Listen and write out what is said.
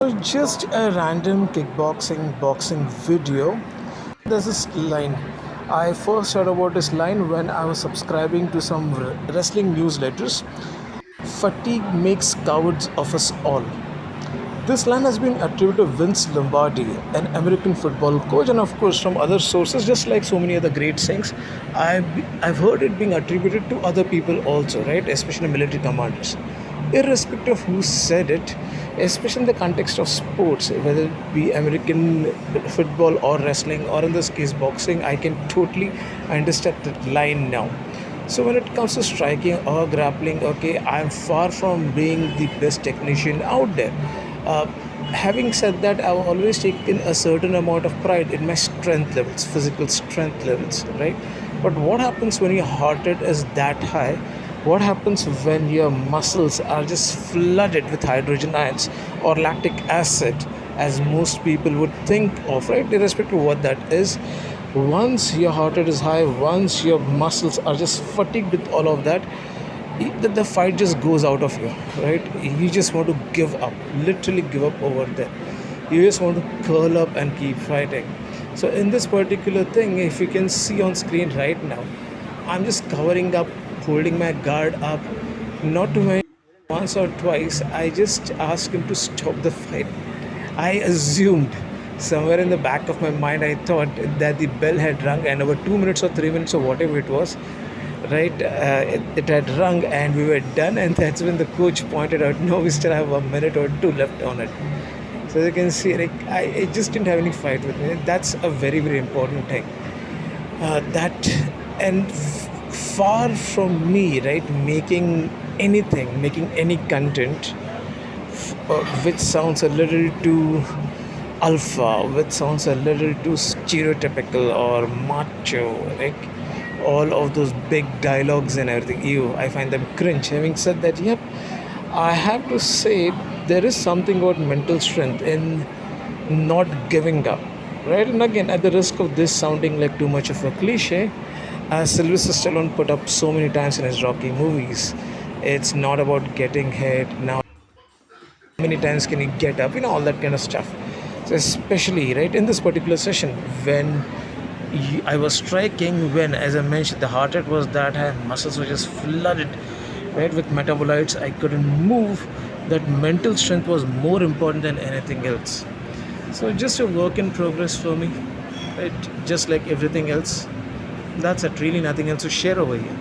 Just a random kickboxing boxing video. There's this line. I first heard about this line when I was subscribing to some wrestling newsletters. Fatigue makes cowards of us all. This line has been attributed to Vince Lombardi, an American football coach, and of course from other sources, just like so many other great sayings. I've heard it being attributed to other people also, right? Especially military commanders. Irrespective of who said it, especially in the context of sports, whether it be American football or wrestling, or in this case boxing, I can totally understand that line now. So when it comes to striking or grappling, okay, I'm far from being the best technician out there. Uh, Having said that, I've always taken a certain amount of pride in my strength levels, physical strength levels, right? But what happens when your heart rate is that high? What happens when your muscles are just flooded with hydrogen ions or lactic acid, as most people would think of, right? Irrespective of what that is, once your heart rate is high, once your muscles are just fatigued with all of that, the fight just goes out of you, right? You just want to give up, literally give up over there. You just want to curl up and keep fighting. So in this particular thing, if you can see on screen right now, I'm just covering up, holding my guard up, not to my once or twice. I just asked him to stop the fight. I assumed somewhere in the back of my mind, I thought that the bell had rung and over 2 minutes or 3 minutes or whatever it was, right? It had rung and we were done. And that's when the coach pointed out, no, we still have a minute or two left on it. So you can see, like, I just didn't have any fight with me. That's a very, very important thing. That and far from me, right, making any content which sounds a little too alpha, which sounds a little too stereotypical or macho, like all of those big dialogues and everything. I find them cringe. Having said that, yep, I have to say there is something about mental strength in not giving up, right? And again, at the risk of this sounding like too much of a cliche, as Sylvester Stallone put up so many times in his Rocky movies, it's not about getting hit. Now, how many times can you get up? All that kind of stuff. So especially right in this particular session, when I was striking, when, as I mentioned, the heart rate was that high, muscles were just flooded, right, with metabolites. I couldn't move. That mental strength was more important than anything else. So just a work in progress for me, right? Just like everything else. That's it. Really, nothing else to share over here.